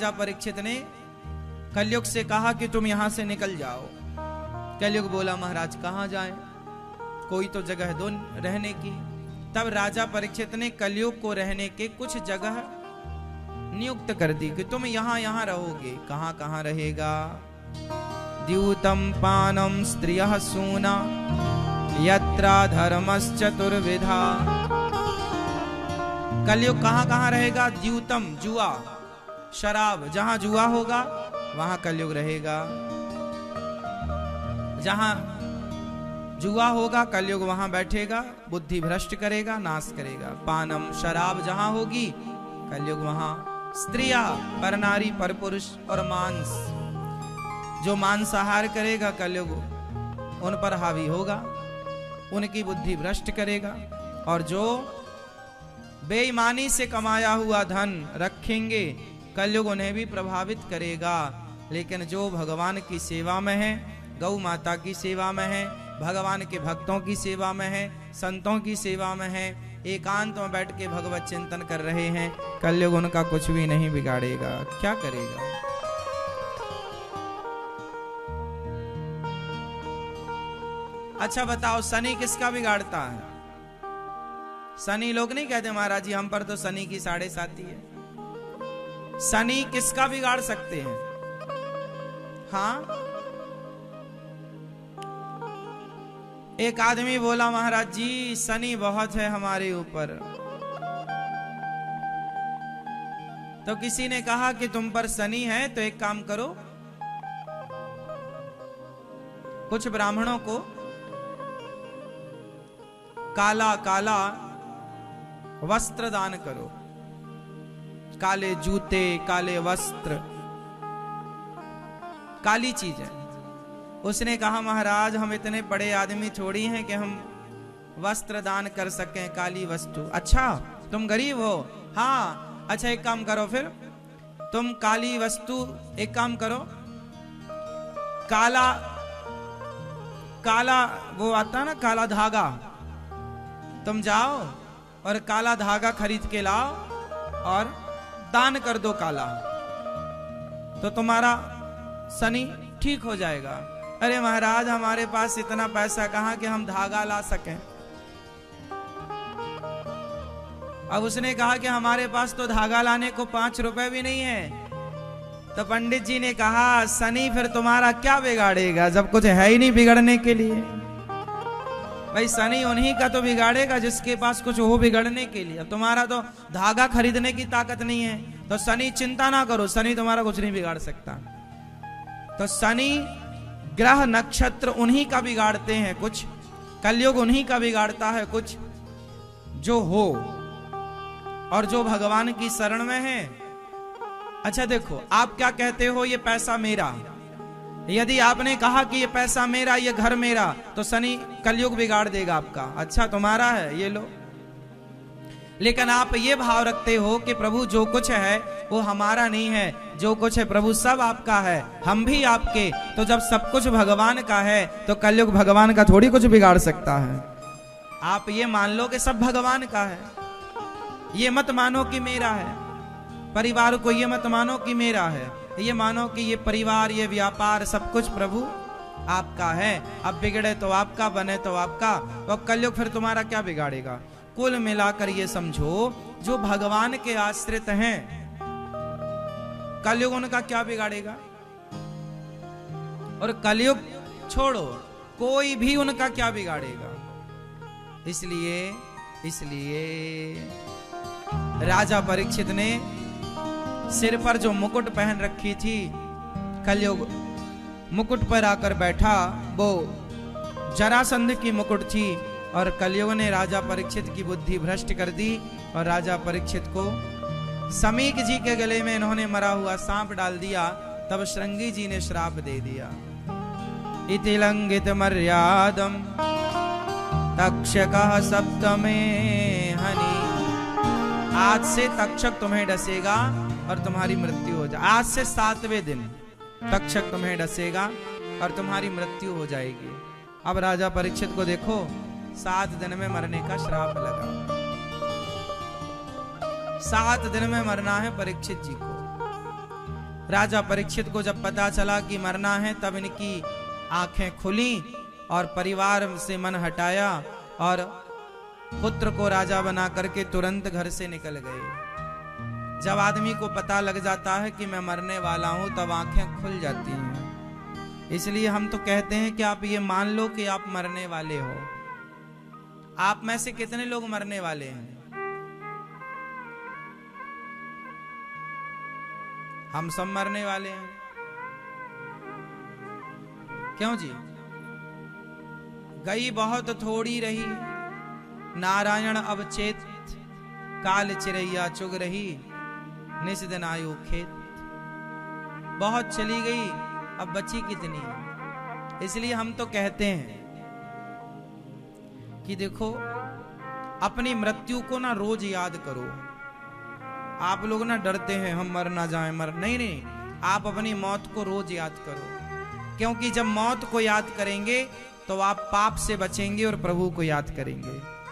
राजा परीक्षित ने कलयुग से कहा कि तुम यहां से निकल जाओ। कलयुग बोला महाराज कहां जाएं, कोई तो जगह दो रहने की। तब राजा परीक्षित ने कलयुग को रहने के कुछ जगह नियुक्त कर दी कि तुम यहां यहां रहोगे। कहां कहां रहेगा? द्यूतम पानम स्त्रियः सूना यत्रा धर्मश्चतुर्विधा। कलयुग कहां कहां रहेगा? द्यूतम जुआ, शराब, जहां जुआ होगा वहां कलयुग रहेगा। जहां जुआ होगा कलयुग वहां बैठेगा, बुद्धि भ्रष्ट करेगा, नाश करेगा। पानम, शराब जहां होगी कलयुग वहां। स्त्रिया, पर नारी, पर पुरुष, और मांस, जो मांसाहार करेगा कलयुग उन पर हावी होगा, उनकी बुद्धि भ्रष्ट करेगा। और जो बेईमानी से कमाया हुआ धन रखेंगे कलयुग उन्हें भी प्रभावित करेगा। लेकिन जो भगवान की सेवा में है, गौ माता की सेवा में है, भगवान के भक्तों की सेवा में है, संतों की सेवा में है, एकांत में बैठ के भगवत चिंतन कर रहे हैं, कलयुग उनका कुछ भी नहीं बिगाड़ेगा। क्या करेगा? अच्छा बताओ, शनि किसका बिगाड़ता है? शनि लोग नहीं कहते महाराज जी हम पर तो शनि की 7.5 है। शनि किसका बिगाड़ सकते हैं? हाँ, एक आदमी बोला महाराज जी शनि बहुत है हमारे ऊपर। तो किसी ने कहा कि तुम पर शनि है तो एक काम करो, कुछ ब्राह्मणों को काला काला वस्त्र दान करो, काले जूते, काले वस्त्र, काली चीजें। उसने कहा महाराज हम इतने बड़े आदमी थोड़ी हैं कि हम वस्त्र दान कर सकें, काली वस्तु। अच्छा तुम गरीब हो? हाँ। अच्छा एक काम करो फिर, तुम काली वस्तु, एक काम करो, काला काला वो आता है ना काला धागा, तुम जाओ और काला धागा खरीद के लाओ और दान कर दो काला, तो तुम्हारा शनि ठीक हो जाएगा। अरे महाराज हमारे पास इतना पैसा कहां कि हम धागा ला सकें। अब उसने कहा कि हमारे पास तो धागा लाने को 5 रुपए भी नहीं है। तो पंडित जी ने कहा शनि फिर तुम्हारा क्या बिगाड़ेगा जब कुछ है ही नहीं बिगड़ने के लिए। भाई शनि उन्हीं का तो बिगाड़ेगा जिसके पास कुछ हो बिगड़ने के लिए। अब तुम्हारा तो धागा खरीदने की ताकत नहीं है, तो शनि चिंता ना करो, शनि तुम्हारा कुछ नहीं बिगाड़ सकता। तो शनि ग्रह नक्षत्र उन्हीं का बिगाड़ते हैं कुछ, कलयुग उन्हीं का बिगाड़ता है कुछ, जो हो और जो भगवान की शरण में है। अच्छा देखो, आप क्या कहते हो ये पैसा मेरा, यदि आपने कहा कि ये पैसा मेरा, ये घर मेरा, तो शनि कलयुग बिगाड़ देगा आपका। अच्छा तुम्हारा है ये लो। लेकिन आप ये भाव रखते हो कि प्रभु जो कुछ है वो हमारा नहीं है, जो कुछ है प्रभु सब आपका है, हम भी आपके। तो जब सब कुछ भगवान का है तो कलयुग भगवान का थोड़ी कुछ बिगाड़ सकता है। आप ये मान लो कि सब भगवान का है, ये मत मानो कि मेरा है। परिवार को ये मत मानो कि मेरा है, ये मानो कि ये परिवार, ये व्यापार, सब कुछ प्रभु आपका है। अब बिगड़े तो आपका, बने तो आपका, तो कलयुग फिर तुम्हारा क्या बिगाड़ेगा। कुल मिलाकर ये समझो, जो भगवान के आश्रित हैं कलयुग उनका क्या बिगाड़ेगा। और कलयुग छोड़ो, कोई भी उनका क्या बिगाड़ेगा। इसलिए राजा परीक्षित ने सिर पर जो मुकुट पहन रखी थी, कलयुग मुकुट पर आकर बैठा, वो जरासंध की मुकुट थी। और कलयुग ने राजा परीक्षित की बुद्धि भ्रष्ट कर दी और राजा परीक्षित को समीक जी के गले में इन्होंने मरा हुआ सांप डाल दिया। तब श्रृंगी जी ने श्राप दे दिया, इति लंघित मर्यादम तक्षकः सप्तमे हनि। आज से तक्षक तुम्हें डसेगा और तुम्हारी मृत्यु हो जाए। आज से 7वें दिन तक्षक तुम्हें डसेगा और तुम्हारी मृत्यु हो जाएगी। अब राजा परीक्षित को देखो, 7 दिन में मरने का श्राप लगा। 7 दिन में मरना है परीक्षित जी को। राजा परीक्षित को जब पता चला कि मरना है, तब इनकी आंखें खुली और परिवार से मन हटाया और पुत्र को राजा बना करके तुरंत घर से निकल गए। जब आदमी को पता लग जाता है कि मैं मरने वाला हूं, तब आंखें खुल जाती हैं। इसलिए हम तो कहते हैं कि आप ये मान लो कि आप मरने वाले हो। आप में से कितने लोग मरने वाले हैं? हम सब मरने वाले हैं। क्यों जी? गई बहुत थोड़ी रही, नारायण अवचेत, काल चिरैया चुग रही, निस दिन आयु खेत। बहुत चली गई, अब बची कितनी। इसलिए हम तो कहते हैं कि देखो, अपनी मृत्यु को ना रोज याद करो। आप लोग ना डरते हैं हम मर ना जाएं, नहीं, आप अपनी मौत को रोज याद करो। क्योंकि जब मौत को याद करेंगे तो आप पाप से बचेंगे और प्रभु को याद करेंगे।